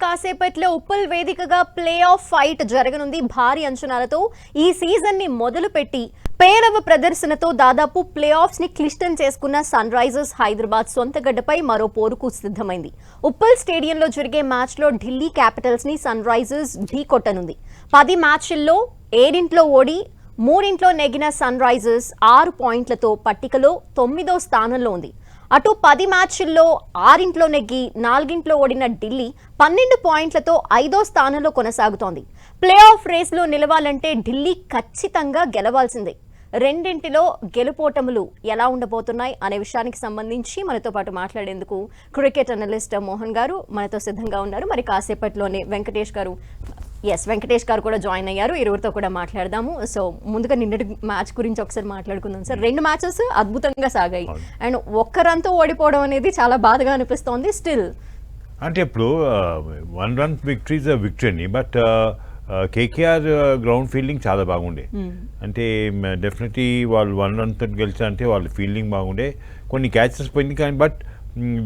కాసేపట్లో ఉప్పల్ వేదికగా play of fight జరగనుంది. భారీ అంచనాలతో ఈ సీజన్ ని మొదలుపెట్టి పేలవ ప్రదర్శనతో దాదాపు ప్లే ఆఫ్స్ ని క్లిష్టం చేసుకున్న సన్ రైజర్స్ హైదరాబాద్ సొంత గడ్డపై మరో పోరుకు సిద్ధమైంది. ఉప్పల్ స్టేడియంలో జరిగే మ్యాచ్ లో ఢిల్లీ క్యాపిటల్స్ ని సన్ రైజర్స్ ఢీకొట్టనుంది. 10 మ్యాచ్ల్లో 7 ఓడి 3 నెగ్గిన సన్ రైజర్స్ 6 పాయింట్లతో పట్టికలో 9వ స్థానంలో ఉంది. అటు 10 మ్యాచ్ల్లో 6 నెగ్గి 4 ఓడిన ఢిల్లీ 12 పాయింట్లతో 5వ స్థానంలో కొనసాగుతోంది. ప్లే ఆఫ్ రేస్లో నిలవాలంటే ఢిల్లీ ఖచ్చితంగా గెలవాల్సిందే. రెండింటిలో గెలుపోటములు ఎలా ఉండబోతున్నాయి అనే విషయానికి సంబంధించి మనతో పాటు మాట్లాడేందుకు క్రికెట్ అనలిస్ట్ మోహన్ గారు మనతో సిద్ధంగా ఉన్నారు. మరి కాసేపట్లోనే వెంకటేష్ గారు కూడా జాయిన్ అయ్యారు. ఇరువురితో కూడా మాట్లాడదాము. సో ముందుగా నిన్నటి మ్యాచ్ గురించి ఒకసారి మాట్లాడుకుందాం సార్. 2 మ్యాచెస్ అద్భుతంగా సాగాయి అండ్ ఒక్క రన్తో ఓడిపోవడం అనేది చాలా బాధగా అనిపిస్తోంది. స్టిల్ అంటే ఇప్పుడు 1 run victory is a victory, but KKR ground fielding చాలా బాగుండే. అంటే డెఫినెట్లీ వాళ్ళు 1 run తోటి గెలిచారంటే వాళ్ళ ఫీల్డింగ్ బాగుండే. కొన్ని క్యాచెస్ పోయింది కానీ but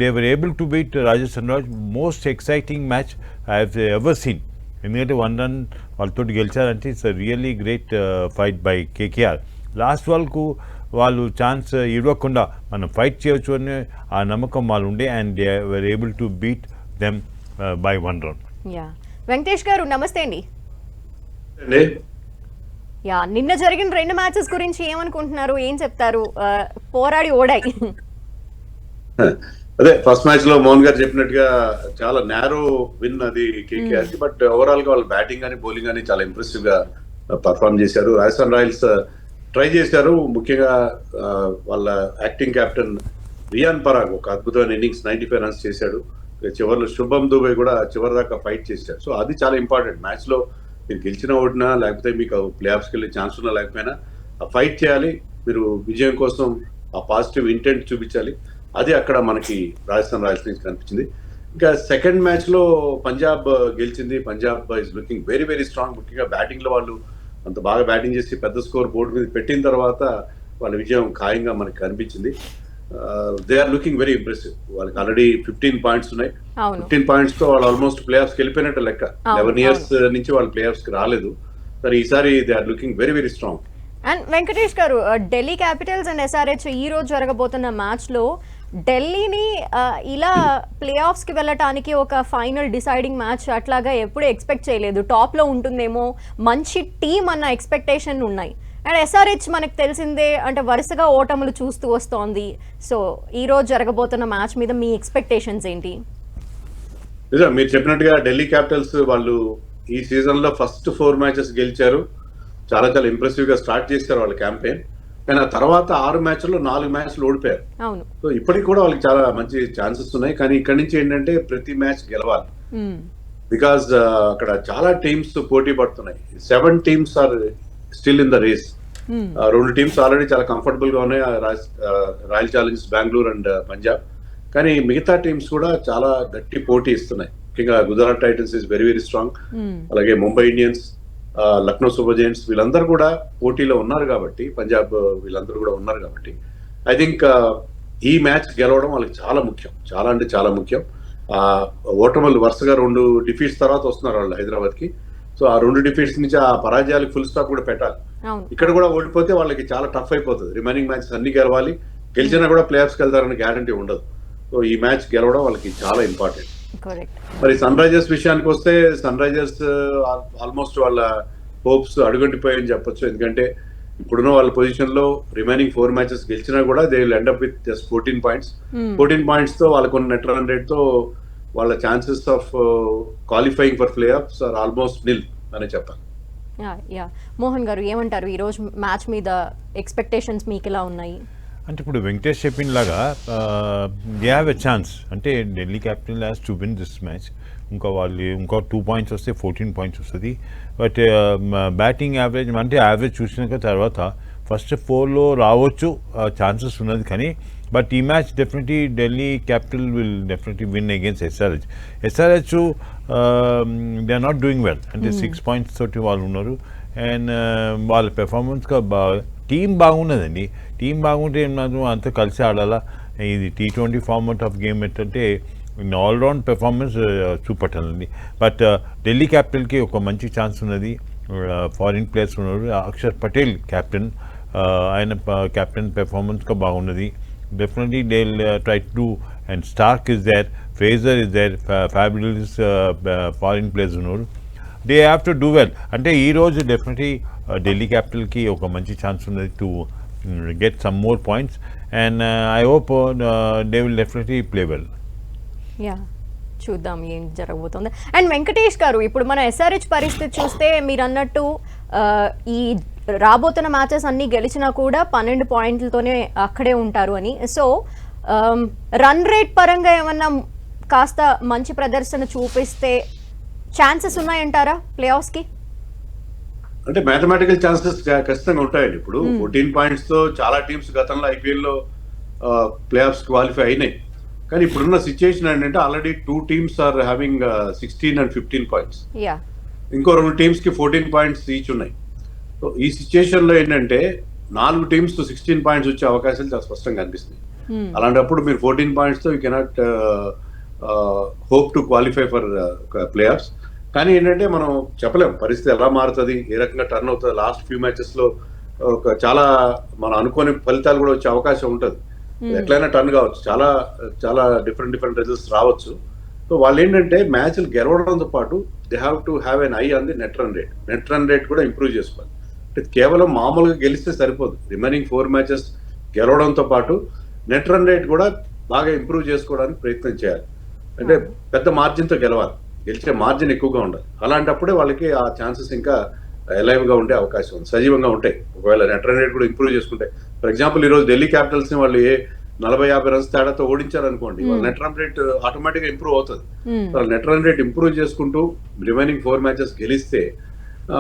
they were able to beat Rajasthan Royals. Most exciting match I have ever seen. ఎందుకంటే 1 run వాళ్ళతో గెలిచారంటే it's really great fight by KKR. Last వాళ్ళకు వాళ్ళు ఛాన్స్ ఇవ్వకుండా మనం ఫైట్ చేయవచ్చు అనే ఆ నమ్మకం వాళ్ళు ఉండే and they were able to beat them by 1 run. Venkatesh గారు నమస్తే అండి. నిన్న జరిగిన 2 మ్యాచెస్ గురించి ఏమనుకుంటున్నారు, ఏం చెప్తారు? పోరాడి ఓడాయి. అదే ఫస్ట్ మ్యాచ్ లో మోహన్ గారు చెప్పినట్టుగా చాలా నేరో విన్ అది కేకేఆర్ కి. బట్ ఓవరాల్ గా వాళ్ళ బ్యాటింగ్ కానీ బౌలింగ్ కానీ చాలా ఇంప్రెసివ్ గా పర్ఫార్మ్ చేశారు. రాజస్థాన్ రాయల్స్ ట్రై చేశారు. ముఖ్యంగా వాళ్ళ యాక్టింగ్ కెప్టెన్ రియాన్ పరాగ్ ఒక అద్భుతమైన ఇన్నింగ్స్ 95 runs చేశాడు. చివరిలో శుభం దుబే కూడా చివరి దాకా ఫైట్ చేశారు. సో అది చాలా ఇంపార్టెంట్. మ్యాచ్ లో మీరు గెలిచినా ఓడినా లేకపోతే మీకు ప్లే ఆఫ్స్కి వెళ్ళే ఛాన్స్ ఉన్నా లేకపోయినా ఆ ఫైట్ చేయాలి. మీరు విజయం కోసం ఆ పాజిటివ్ ఇంటెంట్ చూపించాలి. అది అక్కడ మనకి రాజస్థాన్ రాయల్స్ నుంచి కనిపించింది. ఇంకా సెకండ్ మ్యాచ్ లో పంజాబ్ గెలిచింది. Punjab is looking very very strong. ముఖ్యంగా బ్యాటింగ్ లో వాళ్ళు అంత బాగా బ్యాటింగ్ చేసి పెద్ద స్కోర్ బోర్డు మీద పెట్టిన తర్వాత వాళ్ళ విజయం ఖాయంగా మనకి కనిపించింది. They are looking very impressive. వాళ్ళకి ఆల్రెడీ 15 points ఉన్నాయి. 15 points తో వాళ్ళు ఆల్మోస్ట్ ప్లే ఆఫ్స్కి వెళ్ళిపోయినట్టు లెక్క. 11 years నుంచి వాళ్ళు ప్లే ఆఫ్స్కి రాలేదు. సరే ఈసారి they are looking very very strong. And Venkatesh గారు, ఢిల్లీ క్యాపిటల్స్ అండ్ ఎస్ఆర్హెచ్ ఈ రోజు జరగబోతున్న మ్యాచ్ లో ఢిల్లీని ఇలా ప్లే ఆఫ్స్ కి వెళ్ళటానికి ఒక ఫైనల్ డిసైడింగ్ మ్యాచ్ అట్లాగా ఎప్పుడూ ఎక్స్పెక్ట్ చేయలేదు. టాప్ లో ఉంటుందేమో, మంచి టీం అన్న ఎక్స్పెక్టేషన్ ఉన్నాయి. అండ్ ఎస్ఆర్హెచ్ మనకు తెలిసిందే, అంటే వరుసగా ఓటములు చూస్తూ వస్తోంది. సో ఈ రోజు జరగబోతున్న మ్యాచ్ మీద మీ ఎక్స్పెక్టేషన్స్ ఏంటి? మీరు చెప్పినట్టుగా ఢిల్లీ క్యాపిటల్స్ వాళ్ళు ఈ సీజన్ లో ఫస్ట్ 4 matches గెలిచారు. చాలా చాలా ఇంప్రెసివ్ గా స్టార్ట్ చేశారు వాళ్ళ క్యాంపెయిన్. కానీ ఆ తర్వాత 6 matches లో 4 matches ఓడిపోయారు. సో ఇప్పటికి కూడా వాళ్ళకి చాలా మంచి ఛాన్సెస్ ఉన్నాయి. కానీ ఇక్కడ నుంచి ఏంటంటే ప్రతి మ్యాచ్ గెలవాలి. బికాజ్ అక్కడ చాలా టీమ్స్ పోటీ పడుతున్నాయి. 7 teams are still in the race. 2 teams already చాలా కంఫర్టబుల్ గా ఉన్నాయి, Royal Challengers Bengaluru and Punjab. కానీ మిగతా టీమ్స్ కూడా చాలా గట్టి పోటీ ఇస్తున్నాయి. ముఖ్యంగా Gujarat Titans is very very strong. అలాగే Mumbai Indians, Lucknow Super Giants వీళ్ళందరూ కూడా పోటీలో ఉన్నారు కాబట్టి, పంజాబ్ వీళ్ళందరూ కూడా ఉన్నారు కాబట్టి ఐ థింక్ ఈ మ్యాచ్ గెలవడం వాళ్ళకి చాలా ముఖ్యం. చాలా అంటే చాలా ముఖ్యం. ఓటములు వరుసగా 2 defeats తర్వాత వస్తున్నారు వాళ్ళు హైదరాబాద్ కి. సో ఆ 2 defeats నుంచి ఆ పరాజయాలకు ఫుల్ స్టాప్ కూడా పెట్టాలి. ఇక్కడ కూడా ఓడిపోతే వాళ్ళకి చాలా టఫ్ అయిపోతుంది. రిమైనింగ్ మ్యాచెస్ అన్ని గెలవాలి. గెలిచినా కూడా ప్లే ఆఫ్స్కి వెళ్తారని గ్యారంటీ ఉండదు. సో ఈ మ్యాచ్ గెలవడం వాళ్ళకి చాలా ఇంపార్టెంట్. మరి సన్ రైజర్స్ విషయానికి వస్తే సన్ రైజర్స్ ఆల్మోస్ట్ వాళ్ళ హోప్స్ అడుగంటిపోయాయని చెప్పొచ్చు. ఎందుకంటే ఇప్పుడున్న వాళ్ళ పొజిషన్ లో రిమైనింగ్ 4 matches గెలిచినా కూడా they will end up with just 14 points. 14 points తో వాళ్ళకున్న నెట్ రన్ రేట్ తో వాళ్ళ chances of qualifying for playoffs are almost nil అనే చెప్పాలి. మోహన్ గారు ఏమంటారు, ఈ రోజు మ్యాచ్ మీద ఎక్స్పెక్టేషన్స్ మీకు ఎలా ఉన్నాయి? అంటే ఇప్పుడు వెంకటేష్ చెప్పిన లాగా దే హ్యావ్ ఎ ఛాన్స్. అంటే Delhi capital has to win this match. ఇంకో 2 points వస్తే 14 points వస్తుంది. బట్ బ్యాటింగ్ యావరేజ్ అంటే యావరేజ్ చూసిన తర్వాత ఫస్ట్ 4లో రావచ్చు, ఛాన్సెస్ ఉన్నది. కానీ బట్ ఈ match definitely Delhi capital will definitely win against SRH. SRH they are not doing well. అంటే 6 points తోటి వాళ్ళు ఉన్నారు. అండ్ వాళ్ళ పెర్ఫార్మెన్స్గా టీం బాగున్నదండి. టీం బాగుంటే ఏమన్నా అంతా కలిసి ఆడాలా. ఇది T20 ఫార్మాట్ ఆఫ్ గేమ్ ఏంటంటే ఇన్ ఆల్రౌండ్ పెర్ఫార్మెన్స్ చూపట్టాలి ఉంది. బట్ ఢిల్లీ క్యాపిటల్కి ఒక మంచి ఛాన్స్ ఉన్నది. ఫారిన్ ప్లేయర్స్ ఉన్నారు. అక్షర్ పటేల్ కెప్టెన్, ఆయన కెప్టెన్ పెర్ఫార్మెన్స్గా బాగున్నది. Definitely they try to do. And Starc is there, Fraser is there, fabulous foreign players ఉన్నారు. They have to do well. అంటే ఈరోజు డెఫినెట్లీ ఢిల్లీ క్యాపిటల్కి ఒక మంచి ఛాన్స్ ఉన్నది to get some more points. And I hope they will definitely play well. Yeah, చూద్దాం ఏం జరగబోతుంది. అండ్ వెంకటేష్ గారు, ఇప్పుడు మన ఎస్ఆర్హెచ్ పరిస్థితి చూస్తే మీరు అన్నట్టు ఈ రాబోతున్న మ్యాచెస్ అన్నీ గెలిచినా కూడా 12 పాయింట్లతోనే అక్కడే ఉంటారు అని. సో రన్ రేట్ పరంగా ఏమన్నా కాస్త మంచి ప్రదర్శన చూపిస్తే ఛాన్సెస్ ఉన్నాయంటారా ప్లే ఆఫ్స్కి? అంటే మ్యాథమెటికల్ ఛాన్సెస్ ఖచ్చితంగా ఉంటాయండి. ఇప్పుడు 14 పాయింట్స్ తో చాలా టీమ్స్ గతంలో ఐపీఎల్ లో ప్లే ఆఫ్స్ క్వాలిఫై అయినాయి. కానీ ఇప్పుడున్న సిచ్యుయేషన్ ఏంటంటే already 2 teams are having 16 and 15 points. ఇంకో 2 టీమ్స్ కి 14 పాయింట్స్ ఈచ్ ఉన్నాయి. సో ఈ సిచ్యుయేషన్ లో ఏంటంటే 4 టీమ్స్ 16 పాయింట్స్ వచ్చే అవకాశాలు చాలా స్పష్టంగా కనిపిస్తున్నాయి. అలాంటప్పుడు మీరు 14 పాయింట్స్ తో you cannot hope to qualify for play offs. కానీ ఏంటంటే మనం చెప్పలేం పరిస్థితి ఎలా మారుతుంది, ఏ రకంగా టర్న్ అవుతుంది. లాస్ట్ ఫ్యూ మ్యాచెస్ లో చాలా మనం అనుకోని ఫలితాలు కూడా వచ్చే అవకాశం ఉంటుంది. ఎట్లయినా టర్న్ కావచ్చు, చాలా చాలా డిఫరెంట్ రిజల్ట్స్ రావచ్చు. సో వాళ్ళు ఏంటంటే మ్యాచ్లు గెలవడంతో పాటు they have to have N I on the net run rate. Net run rate కూడా ఇంప్రూవ్ చేసుకోవాలి. అంటే కేవలం మామూలుగా గెలిస్తే సరిపోదు. రిమైనింగ్ 4 మ్యాచెస్ గెలవడంతో పాటు నెట్ రన్ రేట్ కూడా బాగా ఇంప్రూవ్ చేసుకోవడానికి ప్రయత్నం చేయాలి. అంటే పెద్ద మార్జిన్తో గెలవాలి, గెలిచే మార్జిన్ ఎక్కువగా ఉండాలి. అలాంటప్పుడే వాళ్ళకి ఆ ఛాన్సెస్ ఇంకా అలైవ్ గా ఉండే అవకాశం ఉంది, సజీవంగా ఉంటాయి. ఒకవేళ నెట్ రన్ రేట్ కూడా ఇంప్రూవ్ చేసుకుంటే, ఫర్ ఎగ్జాంపుల్ ఈ రోజు ఢిల్లీ క్యాపిటల్స్ ని వాళ్ళు 40-50 రన్స్ తేడాతో ఓడించారనుకోండి, వాళ్ళ నెట్ రన్ రేట్ ఆటోమేటిక్ గా ఇంప్రూవ్ అవుతుంది. నెట్ రన్ రేట్ ఇంప్రూవ్ చేసుకుంటూ రిమైనింగ్ 4 మ్యాచెస్ గెలిస్తే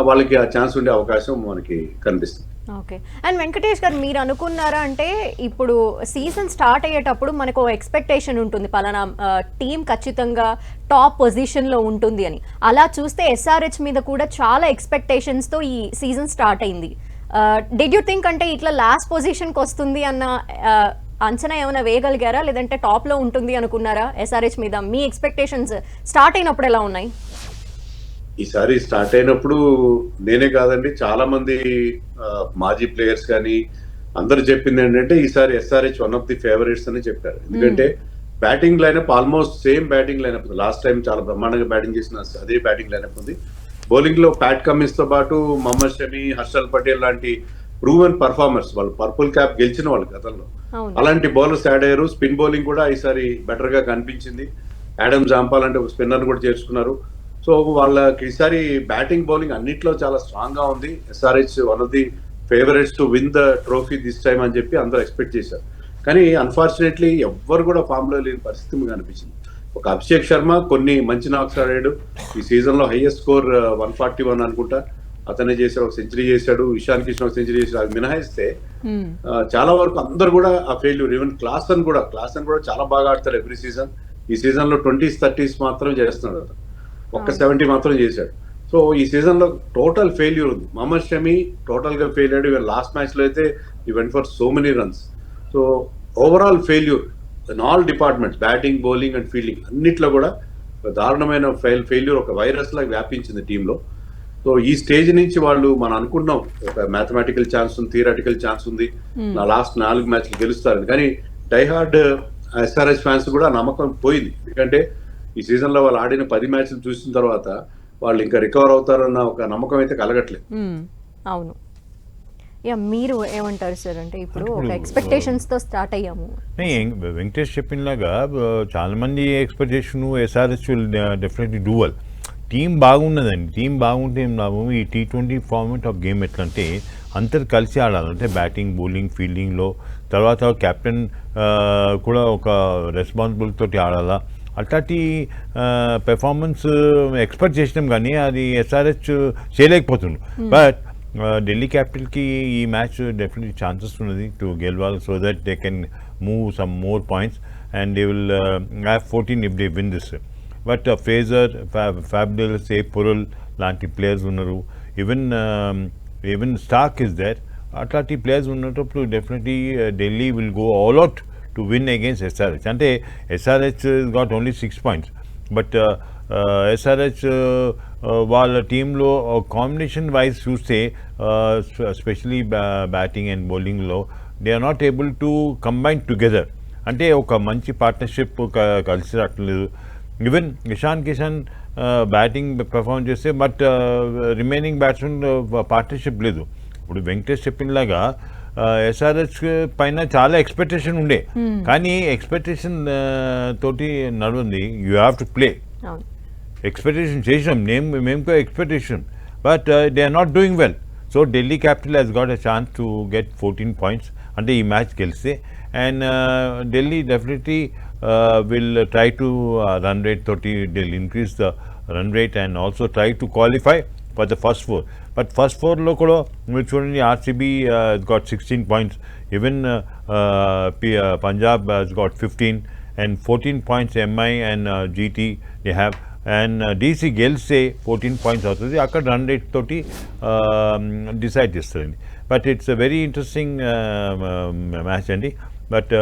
వాళ్ళకి ఆ ఛాన్స్ ఉండే అవకాశం మనకి కనిపిస్తుంది. ఓకే. అండ్ వెంకటేష్ గారు, మీరు అనుకున్నారా అంటే ఇప్పుడు సీజన్ స్టార్ట్ అయ్యేటప్పుడు మనకు ఎక్స్పెక్టేషన్ ఉంటుంది పలానా టీం ఖచ్చితంగా టాప్ పొజిషన్లో ఉంటుంది అని. అలా చూస్తే ఎస్ఆర్హెచ్ మీద కూడా చాలా ఎక్స్పెక్టేషన్స్తో ఈ సీజన్ స్టార్ట్ అయింది. డిడ్ యూ థింక్ అంటే ఇట్లా లాస్ట్ పొజిషన్కి వస్తుంది అన్న అంచనా ఏమైనా వేయగలిగారా, లేదంటే టాప్లో ఉంటుంది అనుకున్నారా ఎస్ఆర్హెచ్ మీద? మీ ఎక్స్పెక్టేషన్స్ స్టార్ట్ అయినప్పుడు ఎలా ఉన్నాయి? ఈసారి స్టార్ట్ అయినప్పుడు నేనే కాదండి, చాలా మంది మాజీ ప్లేయర్స్ కానీ అందరు చెప్పింది ఏంటంటే ఈసారి SRH one of the favourites అని చెప్పారు. ఎందుకంటే batting lineup almost same batting lineup. Last time చాలా బ్రహ్మాండంగా బ్యాటింగ్ చేసిన అదే బ్యాటింగ్ లైనప్ ఉంది. బౌలింగ్ లో ప్యాట్ కమిన్స్ తో పాటు మహమ్మద్ షమి, హర్షల్ పటేల్ లాంటి ప్రూవెన్ పర్ఫార్మర్స్, వాళ్ళు పర్పుల్ క్యాప్ గెలిచిన వాళ్ళు గతంలో, అలాంటి బౌలర్స్ యాడ్ అయ్యారు. స్పిన్ బౌలింగ్ కూడా ఈసారి బెటర్ గా కనిపించింది. యాడమ్ జాంపాల్ అంటే ఒక స్పిన్నర్ కూడా చేర్చుకున్నారు. సో వాళ్ళకి ఈసారి బ్యాటింగ్ బౌలింగ్ అన్నిట్లో చాలా స్ట్రాంగ్ గా ఉంది. SRH one of the favourites to win the trophy this time అని చెప్పి అందరూ ఎక్స్పెక్ట్ చేశారు. కానీ అన్ఫార్చునేట్లీ ఎవ్వరు కూడా ఫామ్ లో లేని పరిస్థితి కనిపించింది. ఒక అభిషేక్ శర్మ కొన్ని మంచి నాక్స్ ఆడాడు. ఈ సీజన్ లో హైయెస్ట్ స్కోర్ 141 అనుకుంటా అతనే చేశాడు, ఒక సెంచరీ చేశాడు. ఇషాన్ కిషన్ ఒక సెంచరీ చేశాడు. అది మినహాయిస్తే చాలా వరకు అందరు కూడా ఆ ఫెయిల్యూర్. ఈవెన్ క్లాసన్ కూడా చాలా బాగా ఆడతాడు ఎవ్రీ సీజన్. ఈ సీజన్ లో 20s 30s మాత్రం చేస్తున్నాడు అతను, ఒక్క 70 మాత్రం చేశాడు. సో ఈ సీజన్ లో టోటల్ ఫెయిల్యూర్ ఉంది. మహమ్మద్ షమి టోటల్ గా ఫెయిల్ అయ్యాడు. ఈవెన్ లాస్ట్ మ్యాచ్ లో అయితే ఈ went for so many runs. So overall failure in all departments, batting, bowling and fielding అన్నిట్లో కూడా దారుణమైన ఫెయిల్యూర్ ఒక వైరస్ లాగా వ్యాపించింది టీంలో. సో ఈ స్టేజ్ నుంచి వాళ్ళు మనం అనుకున్నాం ఒక మ్యాథమెటికల్ ఛాన్స్ ఉంది, థియరటికల్ ఛాన్స్ ఉంది, నా లాస్ట్ 4 మ్యాచ్లు గెలుస్తారని. కానీ డైహార్డ్ ఎస్ఆర్హెచ్ ఫ్యాన్స్ కూడా నమ్మకం పోయింది. ఎందుకంటే ఈ సీజన్ లో వాళ్ళు ఆడిన 10 మ్యాచ్లు చూసిన తర్వాత వాళ్ళు ఇంకా రికవర్ అవుతారన్న ఒక నమ్మకం అయితే కలగట్లేదు. అవును. యా, మీరు ఏమంటారు సార్? అంటే ఇప్పుడు ఒక ఎక్స్పెక్టేషన్స్ తో స్టార్ట్ అయ్యాము. వెంకటేష్ చెప్పినలాగా చాలా మంది expectation SRH will definitely do well. Team బాగున్నదండి. టీం బాగుంటే ఏం లాభం? ఈ T20 ఫార్మాట్ ఆఫ్ గేమ్ ఎట్లా అంటే అందరు కలిసి ఆడాలంటే బ్యాటింగ్, బౌలింగ్, ఫీల్డింగ్లో, తర్వాత కెప్టెన్ కూడా ఒక రెస్పాన్సిబిలిటీ తోటి ఆడాలా. అట్లాంటి పెర్ఫార్మెన్స్ ఎక్స్పెక్ట్ చేసినాం కానీ అది ఎస్ఆర్హెచ్ చేయలేకపోతుండు. బట్ ఢిల్లీ క్యాపిటల్కి ఈ మ్యాచ్ డెఫినెట్లీ ఛాన్సెస్ ఉన్నది టు గెలవాలి, so that they can move some more points and they will have 14 if they win this. But Fraser, fabulous, Porel లాంటి ప్లేయర్స్ ఉన్నారు. Even Starc is there. అట్లాంటి ప్లేయర్స్ ఉన్నప్పుడు definitely Delhi will go all out to win against SRH. అంటే SRH got only 6 points, but SRH వాళ్ళ టీంలో combination wise చూస్తే specially batting and బౌలింగ్లో they are not able to combine together. అంటే ఒక మంచి పార్ట్నర్షిప్ కలిసి రావట్లేదు. Even Ishan Kishan batting perform చేస్తే బట్ రిమైనింగ్ బ్యాట్స్మెన్ పార్ట్నర్షిప్ లేదు. ఇప్పుడు వెంకటేష్ చెప్పినలాగా ఎస్ఆర్హెచ్ పైన చాలా ఎక్స్పెక్టేషన్ ఉండే, కానీ ఎక్స్పెక్టేషన్ తోటి నడుంది. You have to play. Expectation చేసాం మేము expectation, but they are not doing well. So Delhi capital has got a chance to get 14 points అంటే ఈ మ్యాచ్ గెలిస్తే. And Delhi definitely will try to run rate 30, they'll increase the run rate and also try to qualify for the first 4. But first 4 లో కూడా మీరు చూడండి, RCB has got 16 points, even Punjab has got 15 and 14 points MI and GT they have, and DC గెలిస్తే 14 points అవుతుంది. అక్కడ run rate తోటి decide చేస్తారండి. But it's a very interesting match అండి. But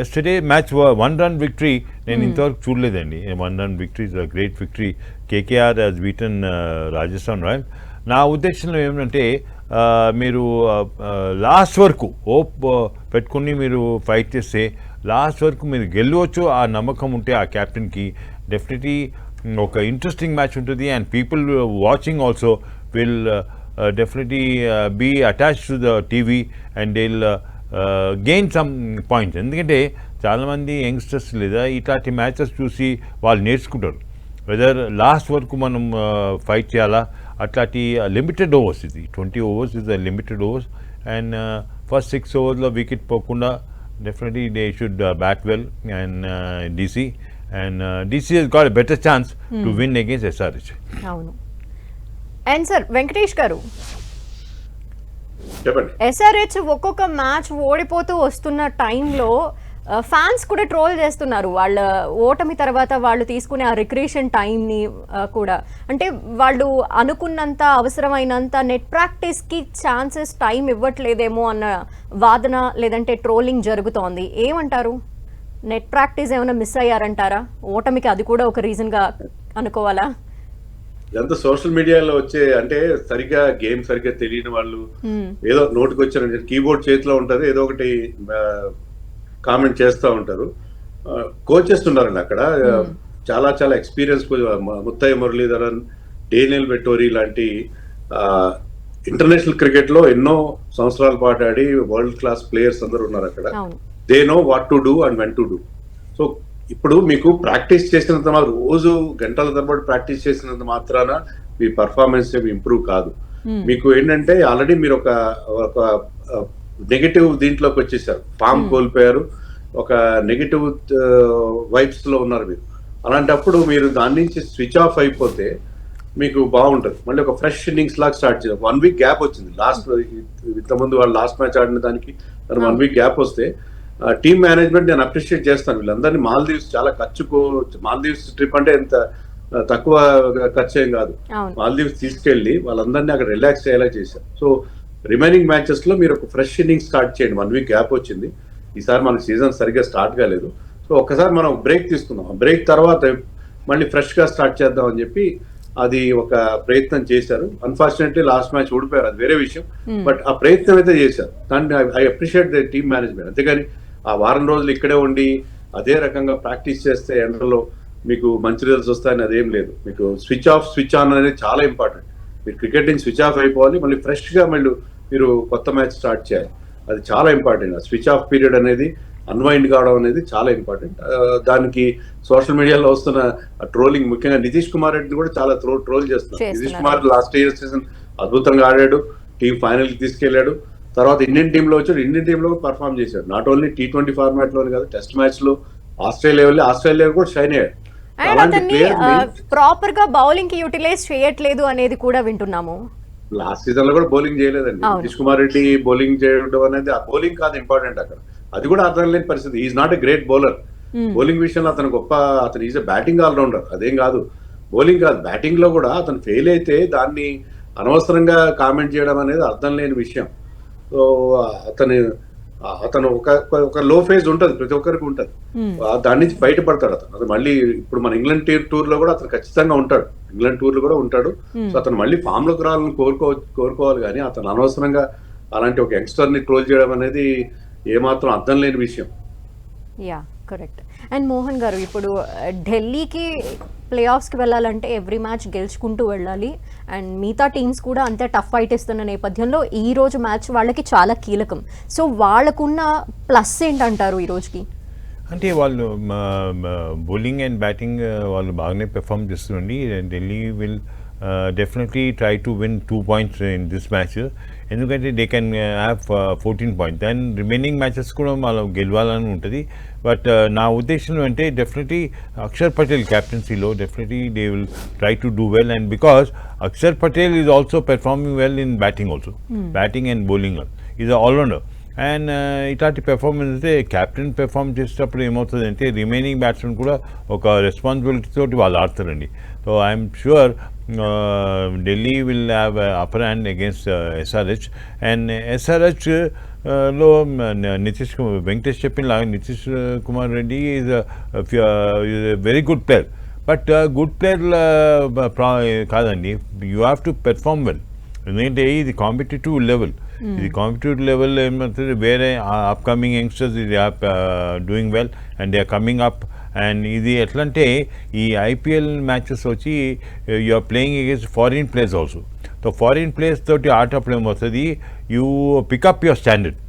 yesterday match 1-run victory నేను ఇంతవరకు చూడలేదండి. 1-run victory is a great victory. KKR has beaten Rajasthan royal. నా ఉద్దేశంలో ఏమంటే మీరు లాస్ట్ వరకు హోప్ పెట్టుకుని మీరు ఫైట్ చేస్తే లాస్ట్ వరకు మీరు గెలవచ్చు. ఆ నమ్మకం ఉంటే ఆ క్యాప్టెన్కి డెఫినెట్లీ ఒక ఇంట్రెస్టింగ్ మ్యాచ్ ఉంటుంది. And people watching also will definitely be attached to the TV and they will gain some points. ఎందుకంటే చాలామంది యంగ్స్టర్స్ లేదా ఇట్లాంటి మ్యాచెస్ చూసి వాళ్ళు నేర్చుకుంటారు. వెదర్ లాస్ట్ వరకు మనం ఫైట్ చేయాలా, అట్లాంటి లిమిటెడ్ ఓవర్స్, ఇది 20 overs is the limited overs. And first 6 overs wicket పోకుండా definitely they should bat well. And DC has got a better chance to win against SRH. అవును. అండ్ సార్ వెంకటేష్ గారు, చెప్పండి. SRH ఒక్కొక్క match ఓడిపోతూ వస్తున్న టైంలో fans కూడా troll చేస్తున్నారు. వాళ్ళ ఓటమి తర్వాత వాళ్ళు తీసుకునే ఆ రిక్రియేషన్ టైంని కూడా, అంటే వాళ్ళు అనుకున్నంత అవసరమైనంత నెట్ ప్రాక్టీస్కి ఛాన్సెస్ టైం ఇవ్వట్లేదేమో అన్న వాదన లేదంటే ట్రోలింగ్ జరుగుతోంది. ఏమంటారు? నెట్ ప్రాక్టీస్ ఏమైనా మిస్ అయ్యారంటారా? ఓటమికి అది కూడా ఒక రీజన్గా అనుకోవాలా? ఇదంతా సోషల్ మీడియాలో వచ్చే, అంటే సరిగ్గా గేమ్ సరిగ్గా తెలియని వాళ్ళు ఏదో నోటికి వచ్చిన కీబోర్డ్ చేతిలో ఉంటుంది, ఏదో ఒకటి కామెంట్ చేస్తూ ఉంటారు. కోచెస్ ఉన్నారండి అక్కడ, చాలా చాలా ఎక్స్పీరియన్స్. ముత్తయ్య మురళీధరన్, డేనియల్ వెట్టోరీ లాంటి ఇంటర్నేషనల్ క్రికెట్ లో ఎన్నో సంవత్సరాల పాటు ఆడి వరల్డ్ క్లాస్ ప్లేయర్స్ అందరూ ఉన్నారు అక్కడ. They know what to do and when to do. So ఇప్పుడు మీకు ప్రాక్టీస్ చేసినంత మాత్రం, రోజు గంటల తరబడి ప్రాక్టీస్ చేసినంత మాత్రాన మీ పర్ఫార్మెన్స్ ఏమి ఇంప్రూవ్ కాదు. మీకు ఏంటంటే ఆల్రెడీ మీరు ఒక నెగటివ్ దీంట్లోకి వచ్చేసారు, ఫామ్ కోల్పోయారు, ఒక నెగటివ్ వైబ్స్ లో ఉన్నారు మీరు. అలాంటప్పుడు మీరు దాని నుంచి స్విచ్ ఆఫ్ అయిపోతే మీకు బాగుంటుంది. మళ్ళీ ఒక ఫ్రెష్ ఇన్నింగ్స్ లాగా స్టార్ట్ చేయాలి. 1 week గ్యాప్ వచ్చింది లాస్ట్, ఇంతకుముందు వాళ్ళు లాస్ట్ మ్యాచ్ ఆడిన దానికి 1 week గ్యాప్ వస్తే టీమ్ మేనేజ్మెంట్ నేను అప్రిషియేట్ చేస్తాను. వీళ్ళందరినీ మాల్దీవ్స్ చాలా మాల్దీవ్స్ ట్రిప్ అంటే ఎంత తక్కువ ఖర్చు ఏం కాదు. మాల్దీవ్స్ తీసుకెళ్లి వాళ్ళందరినీ అక్కడ రిలాక్స్ అయ్యేలా చేశారు. సో రిమైనింగ్ మ్యాచెస్ లో మీరు ఒక ఫ్రెష్ ఇన్నింగ్స్ స్టార్ట్ చేయండి. 1 week గ్యాప్ వచ్చింది, ఈసారి మన సీజన్ సరిగ్గా స్టార్ట్ కాలేదు. సో ఒక్కసారి మనం బ్రేక్ తీసుకుందాం, బ్రేక్ తర్వాత మళ్ళీ ఫ్రెష్ గా స్టార్ట్ చేద్దాం అని చెప్పి అది ఒక ప్రయత్నం చేశారు. అన్ఫార్చునేట్లీ లాస్ట్ మ్యాచ్ ఓడిపోయారు, అది వేరే విషయం. బట్ ఆ ప్రయత్నం అయితే చేశారు. దాన్ని I appreciate the team management. అంతేగాని ఆ వారం రోజులు ఇక్కడే ఉండి అదే రకంగా ప్రాక్టీస్ చేస్తే ఎండలో మీకు మంచి రిజల్ట్స్ వస్తాయని అదేం లేదు. మీకు స్విచ్ ఆఫ్ స్విచ్ ఆన్ అనేది చాలా ఇంపార్టెంట్. మీరు క్రికెట్ నుంచి స్విచ్ ఆఫ్ అయిపోవాలి, మళ్ళీ ఫ్రెష్ గా మళ్ళీ మీరు కొత్త మ్యాచ్ స్టార్ట్ చేయాలి. అది చాలా ఇంపార్టెంట్. స్విచ్ ఆఫ్ పీరియడ్ అనేది అన్వైండ్ కావడం అనేది చాలా ఇంపార్టెంట్. దానికి సోషల్ మీడియాలో వస్తున్న ట్రోలింగ్, ముఖ్యంగా నితీష్ కుమార్ రెడ్డిని కూడా చాలా ట్రోల్ చేస్తున్నారు. Nitish Kumar last year season అద్భుతంగా ఆడాడు, టీం ఫైనల్ కి తీసుకెళ్లాడు. తర్వాత ఇండియన్ టీంలో వచ్చాడు, ఇండియన్ టీంలో కూడా పర్ఫామ్ చేశాడు. నాట్ ఓన్లీ T20 ఫార్మాట్ లోనే కాదు, టెస్ట్ మ్యాచ్ లో ఆస్ట్రేలియా కూడా షైన్ అయ్యాడు. ప్రాపర్ గా బౌలింగ్ కి యూటిలైజ్ చేయట్లేదు అనేది కూడా వింటున్నాము. లాస్ట్ సీజన్ లో కూడా బౌలింగ్ చేయలేదండి నితీష్ కుమార్ రెడ్డి. బౌలింగ్ చేయడం అనేది, ఆ బౌలింగ్ కాదు ఇంపార్టెంట్ అక్కడ, అది కూడా అర్థం లేని పరిస్థితి. Is not a great bowler. Bowling విషయంలో అతను ఈజ్ ఎ బ్యాటింగ్ ఆల్రౌండర్, అదేం కాదు. బౌలింగ్ కాదు, బ్యాటింగ్ లో కూడా అతను ఫెయిల్ అయితే దాన్ని అనవసరంగా కామెంట్ చేయడం అనేది అర్థం లేని విషయం. సో అతను అతను ఒక లో ఫేజ్ ఉంటుంది, ప్రతి ఒక్కరికి ఉంటుంది. దాని నుంచి బయటపడతాడు అతను. అది మళ్ళీ ఇప్పుడు మన ఇంగ్లాండ్ టూర్ లో కూడా అతను ఖచ్చితంగా ఉంటాడు, ఇంగ్లాండ్ టూర్ లో కూడా ఉంటాడు. సో అతను మళ్ళీ ఫామ్ లోకి రావాలని కోరుకోవాలి కానీ అతను అనవసరంగా అలాంటి ఒక యంగ్స్టర్ ని ట్రోల్ చేయడం అనేది ఏమాత్రం అర్థం లేని విషయం. Yeah correct. అండ్ మోహన్ గారు, ఇప్పుడు ఢిల్లీకి ప్లే ఆఫ్స్కి వెళ్ళాలంటే ఎవ్రీ మ్యాచ్ గెలుచుకుంటూ వెళ్ళాలి. అండ్ మిగతా టీమ్స్ కూడా అంతే టఫ్ ఫైట్ ఇస్తున్న నేపథ్యంలో ఈ రోజు మ్యాచ్ వాళ్ళకి చాలా కీలకం. సో వాళ్ళకున్న ప్లస్ ఏంటంటారు ఈ రోజుకి? అంటే వాళ్ళు బౌలింగ్ అండ్ బ్యాటింగ్ వాళ్ళు బాగానే పెర్ఫామ్ చేస్తుండండి. Delhi will definitely try to win 2 points in this match. ఎందుకంటే they can have 14 points. And remaining matches కూడా వాళ్ళు గెలవాలని ఉంటుంది. బట్ నా ఉద్దేశం అంటే డెఫినెట్లీ అక్షర్ పటేల్ క్యాప్టెన్సీలో definitely they will try to do well. And because Akshar Patel is also performing well in batting also, batting and bowling is allrounder. And ఇట్లాంటి performance అయితే క్యాప్టెన్ పెర్ఫామ్ చేసేటప్పుడు ఏమవుతుందంటే రిమైనింగ్ బ్యాట్స్మెన్ కూడా ఒక రెస్పాన్సిబిలిటీ తోటి వాళ్ళు ఆడతారండి. So I'm sure Delhi will have upper hand against SRH. And SRH లో వెంకటేష్ చెప్పిన లాగా Nitish Kumar Reddy is very good player. But good player కాదండి, you have to perform well. ఎందుకంటే ఇది కాంపిటేటివ్ లెవెల్. ఇది కాంపిటేటివ్ లెవెల్ ఏమవుతుంది, వేరే అప్కమింగ్ యంగ్స్టర్స్ ఇది doing well and they are coming up. And ఇది ఎట్లా అంటే ఈ ఐపీఎల్ మ్యాచెస్ వచ్చి you are playing against foreign players also. So foreign players తోటి ఆటప్పుడు ఏమవుతుంది, you pick up your standard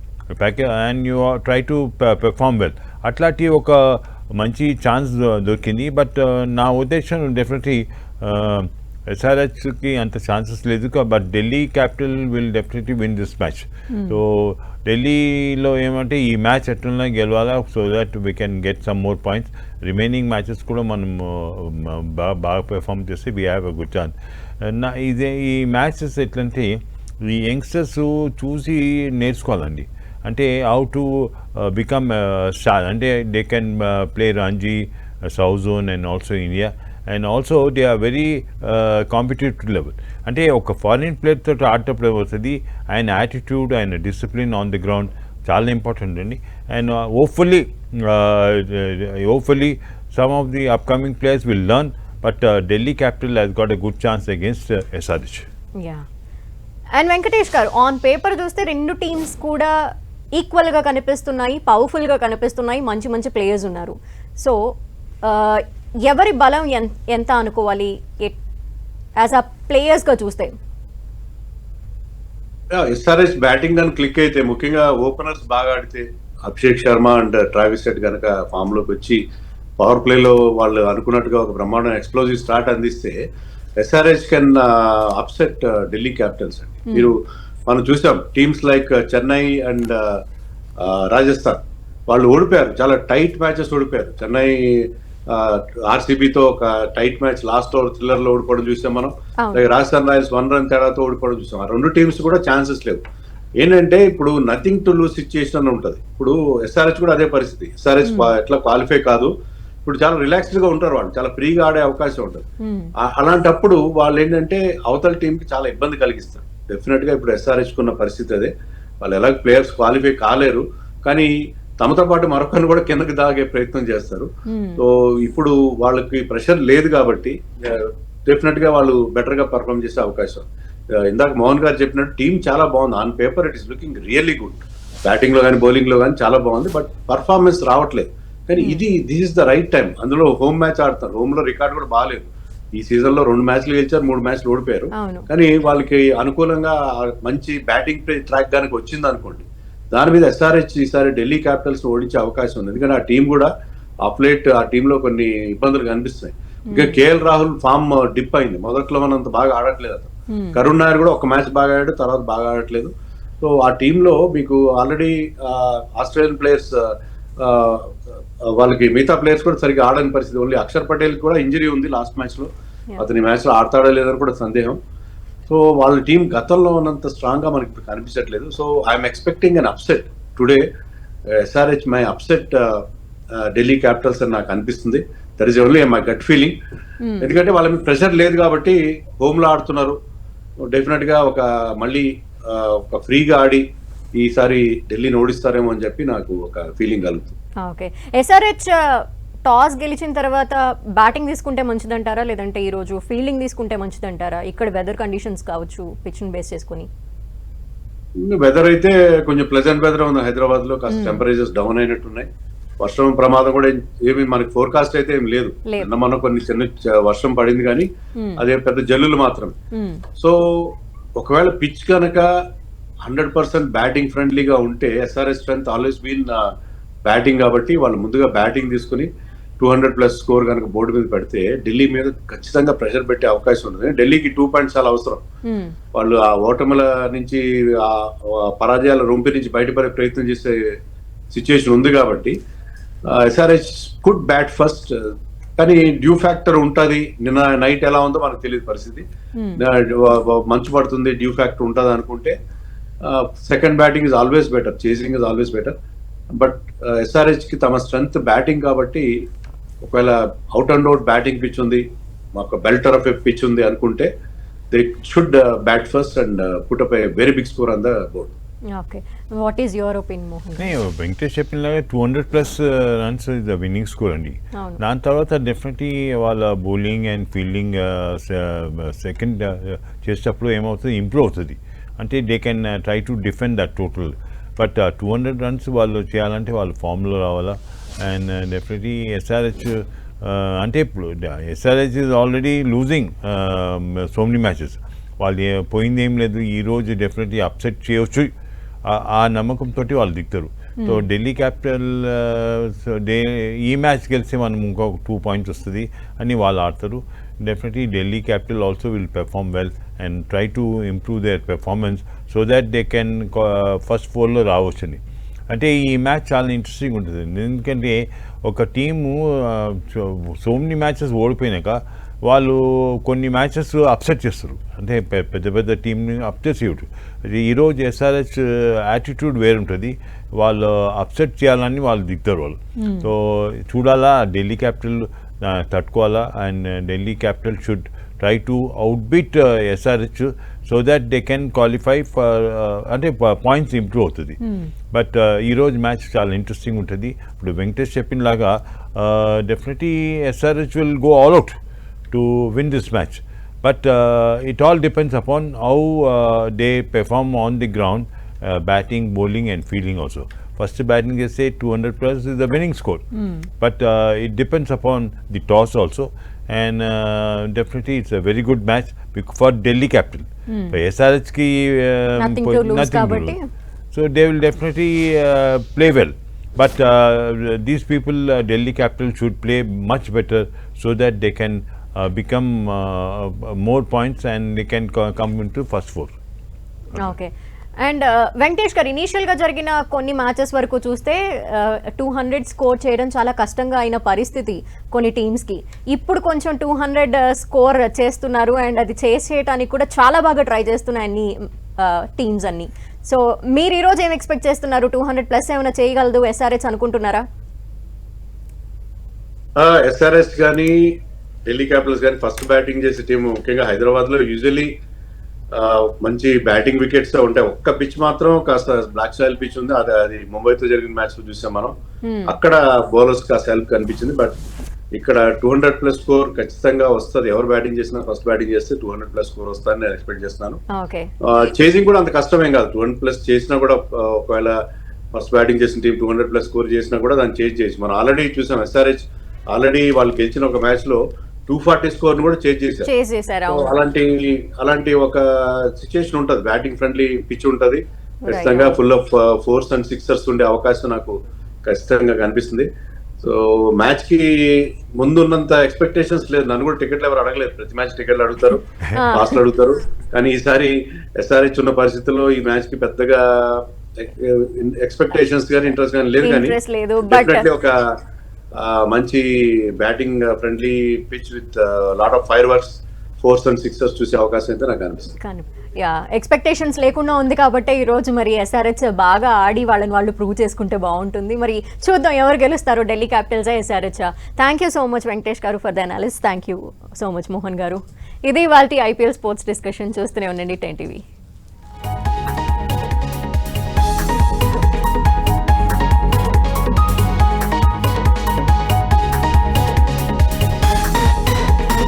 and you try to perform well. అట్లాంటి ఒక మంచి ఛాన్స్ దొరికింది. బట్ నా ఉద్దేశం డెఫినెట్లీ ఎస్ఆర్హెచ్కి అంత ఛాన్సెస్ లేదు. But Delhi capital will definitely win this match. So ఢిల్లీలో ఏమంటే ఈ మ్యాచ్ ఎట్లా గెలవాలా, so that we can get some more points. Remaining matches కూడా మనం బాగా పెర్ఫామ్ చేస్తే we have a good chance. ఈ మ్యాచెస్ ఎట్లంటే ఈ యంగ్స్టర్స్ చూసి నేర్చుకోవాలండి. అంటే హౌ టు బికమ్ స్టార్. అంటే they can play Ranji, south zone and also India. And also they are very competitive level. అంటే ఒక ఫారిన్ ప్లేయర్ తోటి ఆడేటప్పుడు వస్తుంది ఆయన యాటిట్యూడ్, ఆయన డిసిప్లిన్ ఆన్ ది గ్రౌండ్ చాలా ఇంపార్టెంట్ అండి. And hopefully some of the upcoming players will learn. But Delhi capital has got a good chance against SRH. Yeah. And Venkatesh గారు, ఆన్ పేపర్ చూస్తే రెండు టీమ్స్ కూడా ఈక్వల్గా కనిపిస్తున్నాయి, పవర్ఫుల్గా కనిపిస్తున్నాయి, మంచి మంచి ప్లేయర్స్ ఉన్నారు. సో ఎవరి బలం ఎంత అనుకోవాలి యాజ్ అ ప్లేయర్స్గా చూస్తే? ఎస్ఆర్హెచ్ బ్యాటింగ్ అని క్లిక్ అయితే, ముఖ్యంగా ఓపెనర్స్ బాగా ఆడితే, Abhishek Sharma and Travis head కనుక ఫామ్ లోకి వచ్చి పవర్ ప్లేలో వాళ్ళు అనుకున్నట్టుగా ఒక బ్రహ్మాండం ఎక్స్ప్లోజివ్ స్టార్ట్ అందిస్తే SRH can upset Delhi Capitals అండి. మనం చూసాం teams like Chennai and Rajasthan వాళ్ళు ఓడిపోయారు, చాలా టైట్ మ్యాచెస్ ఓడిపోయారు. చెన్నై ఆర్సీబీతో ఒక tight match last over thriller లో ఓడిపోవడం చూసాం మనం. రాజస్థాన్ రాయల్స్ 1 run తేడాతో ఓడిపోవడం చూసాం. ఆ రెండు టీమ్స్ కూడా ఛాన్సెస్ లేవు. ఏంటంటే ఇప్పుడు నథింగ్ టు లూజ్ సిచ్యుయేషన్ అని ఉంటుంది. ఇప్పుడు ఎస్ఆర్హెచ్ కూడా అదే పరిస్థితి. ఎస్ఆర్హెచ్ ఎట్లా క్వాలిఫై కాదు, ఇప్పుడు చాలా రిలాక్స్డ్ గా ఉంటారు, వాళ్ళు చాలా ఫ్రీగా ఆడే అవకాశం ఉంటుంది. అలాంటప్పుడు వాళ్ళు ఏంటంటే అవతల టీంకి చాలా ఇబ్బంది కలిగిస్తారు. డెఫినెట్ గా ఇప్పుడు ఎస్ఆర్హెచ్ కున్న పరిస్థితి అదే. వాళ్ళు ఎలాగ ప్లేయర్స్ క్వాలిఫై కాలేరు, కానీ తమతో పాటు మరొకరిని కూడా కిందకి దాగే ప్రయత్నం చేస్తారు. సో ఇప్పుడు వాళ్ళకి ప్రెషర్ లేదు కాబట్టి డెఫినెట్ గా వాళ్ళు బెటర్ గా పర్ఫామ్ చేసే అవకాశం. ఇందాక మోహన్ గారు చెప్పినట్టు టీం చాలా బాగుంది. On paper it is looking really good. Batting లో కానీ బౌలింగ్ లో కానీ చాలా బాగుంది. బట్ పర్ఫార్మెన్స్ రావట్లేదు. కానీ this is the right time. అందులో హోమ్ మ్యాచ్ ఆడతారు. హోమ్ లో రికార్డ్ కూడా బాగాలేదు. ఈ సీజన్ లో 2 మ్యాచ్లు గెలిచారు, 3 మ్యాచ్లు ఓడిపోయారు. కానీ వాళ్ళకి అనుకూలంగా మంచి బ్యాటింగ్ ట్రాక్ కనుక వచ్చింది అనుకోండి, దాని మీద ఎస్ఆర్హెచ్ ఈసారి ఢిల్లీ క్యాపిటల్స్ ఓడించే అవకాశం ఉంది. ఎందుకంటే ఆ టీం కూడా ఆఫ్ లేట్ ఆ టీంలో కొన్ని ఇబ్బందులు కనిపిస్తున్నాయి. ఇంకా కేఎల్ రాహుల్ ఫామ్ డిప్ అయింది. మొదట్లో మనంత బాగా ఆడట్లేదు అతను. కరుణ్ నాయర్ కూడా ఒక మ్యాచ్ బాగా ఆడాడు, తర్వాత బాగా ఆడట్లేదు. సో ఆ టీంలో మీకు ఆల్రెడీ ఆస్ట్రేలియన్ ప్లేయర్స్ వాళ్ళకి మిగతా ప్లేయర్స్ కూడా సరిగ్గా ఆడని పరిస్థితి. ఓన్లీ అక్షర్ పటేల్ కూడా ఇంజరీ ఉంది లాస్ట్ మ్యాచ్ లో. అతని మ్యాచ్ లో ఆడతాడో లేదని కూడా సందేహం. సో వాళ్ళ టీం గతంలో ఉన్నంత స్ట్రాంగ్ గా మనకి కనిపించట్లేదు. So I'm expecting an upset today. SRH may upset Delhi Capitals అని నాకు అనిపిస్తుంది. That is only my gut feeling. ఎందుకంటే వాళ్ళ మీద ప్రెషర్ లేదు కాబట్టి హోమ్ లో ఆడుతున్నారు. డెఫినెట్ గా మళ్ళీ ఒక ఫ్రీగా ఆడి ఈసారి ఢిల్లీని ఓడిస్తారేమో అని చెప్పి నాకు ఒక ఫీలింగ్ కలుగుతుంది. ఓకే, ఎస్ఆర్హెచ్ టాస్ గెలిచిన తర్వాత బ్యాటింగ్ తీసుకుంటే మంచిదంటారా, లేదంటే ఈ రోజు ఫీల్డింగ్ తీసుకుంటే మంచిదంటారా? ఇక్కడ వెదర్ కండిషన్స్ కావచ్చు, పిచ్ని బేస్ చేసుకుని. వెదర్ అయితే కొంచెం ప్లెజెంట్ వెదర్ ఉంది హైదరాబాద్ లో, కాస్త టెంపరేచర్స్ డౌన్ అయినట్టున్నాయి. వర్షం ప్రమాదం కూడా ఏమి మనకి ఫోర్కాస్ట్ అయితే ఏం లేదు. నిన్న మన కొన్ని చిన్న వర్షం పడింది కానీ అదే పెద్ద జల్లులు మాత్రం. సో ఒకవేళ పిచ్ కనుక 100% బ్యాటింగ్ ఫ్రెండ్లీగా ఉంటే, SRH strength always been batting కాబట్టి వాళ్ళు ముందుగా బ్యాటింగ్ తీసుకుని 200+ స్కోర్ కనుక బోర్డు మీద పెడితే ఢిల్లీ మీద ఖచ్చితంగా ప్రెషర్ పెట్టే అవకాశం ఉంటుంది. ఢిల్లీకి 2 పాయింట్స్ చాలా అవసరం. వాళ్ళు ఆ ఓటముల నుంచి, ఆ పరాజయాల రొంపి నుంచి బయటపడే ప్రయత్నం చేసే సిచ్యుయేషన్ ఉంది కాబట్టి ఎస్ఆర్హెచ్ కుడ్ బ్యాట్ ఫస్ట్. కానీ డ్యూ ఫ్యాక్టర్ ఉంటుంది. నిన్న నైట్ ఎలా ఉందో మనకు తెలియదు పరిస్థితి. మంచు పడుతుంది, డ్యూ ఫ్యాక్టర్ ఉంటుంది అనుకుంటే second batting is always better, chasing is always better. But SRH కి తమ స్ట్రెంత్ బ్యాటింగ్ కాబట్టి ఒకవేళ out and out batting pitch ఉంది, మాకు బెల్టర్ ఆఫ్ ఎ పిచ్ ఉంది అనుకుంటే they should bat first and put up a very big score on the board. Okay, what is your opinion Mohan? Venkatesh చెప్పినలాగా 200+ runs is the winning score అండి. దాని తర్వాత definitely వాళ్ళ bowling and fielding second చేసేటప్పుడు ఏమవుతుంది, improve అవుతుంది. అంటే they can try to defend that total. But 200 runs వాళ్ళు చేయాలంటే వాళ్ళు ఫామ్లో రావాలా. అండ్ డెఫినెట్లీ ఎస్ఆర్హెచ్ అంటే ఇప్పుడు SRH is already losing so many matches. వాళ్ళు పోయింది ఏం లేదు. ఈరోజు డెఫినెట్లీ అప్సెట్ చేయవచ్చు, ఆ నమ్మకంతో వాళ్ళు దిగుతారు. సో ఢిల్లీ క్యాపిటల్ ఈ మ్యాచ్ గెలిస్తే మనం ఇంకొక 2 పాయింట్స్ వస్తుంది అని వాళ్ళు ఆడతారు. Definitely Delhi capital also will perform well and try to improve their performance so that they can first 4లో రావచ్చని. అంటే ఈ మ్యాచ్ చాలా ఇంట్రెస్టింగ్ ఉంటుంది. ఎందుకంటే ఒక టీము సో మెనీ మ్యాచెస్ ఓడిపోయినాక వాళ్ళు కొన్ని మ్యాచెస్ అప్సెట్ చేస్తారు. అంటే పెద్ద పెద్ద టీంని అప్సెట్ చేయరు. ఈరోజు ఎస్ఆర్హెచ్ యాటిట్యూడ్ వేరుంటుంది. వాళ్ళు అప్సెట్ చేయాలని వాళ్ళు దిగుతారు వాళ్ళు. సో చూడాలా, ఢిల్లీ క్యాపిటల్ తట్టుకోవాలా. And Delhi capital should try to outbeat SRH so that they can qualify for, అంటే పాయింట్స్ ఇంప్రూవ్ అవుతుంది. బట్ ఈరోజు మ్యాచ్ చాలా ఇంట్రెస్టింగ్ ఉంటుంది. ఇప్పుడు వెంకటేష్ చెప్పినలాగా definitely SRH will go all out to win this match, but it all depends upon how they perform on the ground, batting, bowling and fielding also. First batting is say 200+ is the winning score, but it depends upon the toss also, and definitely it's a very good match for Delhi Capital. For SRH ki nothing to lose, so they will definitely play well. But these people, Delhi Capital should play much better so that they can become more points and they can come into first 4. Okay, and Venkatesh గారు, ఇనీషియల్గా జరిగిన కొన్ని matches వరకు చూస్తే 200 score చేయడం చాలా కష్టంగా అయిన పరిస్థితి కొన్ని టీమ్స్కి. ఇప్పుడు కొంచెం 200 స్కోర్ చేస్తున్నారు అండ్ అది చేసేయడానికి కూడా చాలా బాగా ట్రై చేస్తున్నాయి అన్ని టీమ్స్ అన్ని. సో మీరు ఈరోజు ఏం ఎక్స్పెక్ట్ చేస్తున్నారు? 200+ ఏమైనా చేయగలదు ఎస్ఆర్హెచ్ అనుకుంటున్నారా? ఎస్ఆర్హెచ్ కానీ ఢిల్లీ క్యాపిటల్స్ కానీ ఫస్ట్ బ్యాటింగ్ చేసే టీం, ముఖ్యంగా హైదరాబాద్ లో యూజువల్లీ మంచి బ్యాటింగ్ వికెట్స్ ఉంటాయి. ఒక్క పిచ్ మాత్రం కాస్త బ్లాక్ సాయిల్ పిచ్ ఉంది. అది ముంబైతో జరిగిన మ్యాచ్ లో చూసాం మనం. అక్కడ బౌలర్స్ కాస్త హెల్ప్ కనిపించింది. బట్ ఇక్కడ 200+ స్కోర్ ఖచ్చితంగా వస్తుంది. ఎవరు బ్యాటింగ్ చేసినా ఫస్ట్ బ్యాటింగ్ చేస్తే 200+ స్కోర్ వస్తుందని నేను ఎక్స్పెక్ట్ చేస్తున్నాను. చేసింగ్ కూడా అంత కష్టమేం కాదు. 200+ చేసినా కూడా, ఒకవేళ ఫస్ట్ బ్యాటింగ్ చేసిన టీం 200+ స్కోర్ చేసినా కూడా దాన్ని చేంజ్ చేయొచ్చు. మనం ఆల్రెడీ చూసాం ఎస్ఆర్హెచ్ ఆల్రెడీ వాళ్ళు గెలిచిన ఒక మ్యాచ్ లో 240 స్కోర్ కూడా చేంజ్ చేశారు. అలాంటి ఒక సిచ్యుయేషన్ ఉంటుంది. బ్యాటింగ్ ఫ్రెండ్లీ పిచ్ ఉంటుంది ఖచ్చితంగా. Full of 4s and 6ers ఉండే అవకాశం నాకు ఖచ్చితంగా కనిపిస్తుంది. సో మ్యాచ్ కి ముందు ఉన్నంత ఎక్స్పెక్టేషన్స్ లేదు. నన్ను కూడా టికెట్లు ఎవరు అడగలేదు. ప్రతి మ్యాచ్ టికెట్లు అడుగుతారు, పాస్లు అడుగుతారు. కానీ ఈసారి ఎస్ఆర్హెచ్ ఉన్న పరిస్థితుల్లో ఈ మ్యాచ్ కి పెద్దగా ఎక్స్పెక్టేషన్స్ కానీ ఇంట్రెస్ట్ కానీ లేదు. కానీ డెఫినెట్లీ ఒక మంచి batting friendly pitch with lot of fire works, 4s and 6ers చూసే అవకాశం అయితే నాకు అనిపిస్తుంది. ఎక్స్పెక్టేషన్స్ లేకుండా ఉంది కాబట్టి ఈ రోజు మరి ఎస్ఆర్హెచ్ బాగా ఆడి వాళ్ళని వాళ్ళు ప్రూవ్ చేసుకుంటే బాగుంటుంది. మరి చూద్దాం ఎవరు గెలుస్తారో, Delhi capitals SRH. Thank you so much Venkatesh garu for the analysis. Thank you so much Mohan garu. ఇది వాళ్ళ IPL స్పోర్ట్స్ డిస్కషన్. చూస్తూనే ఉండండి 10 TV.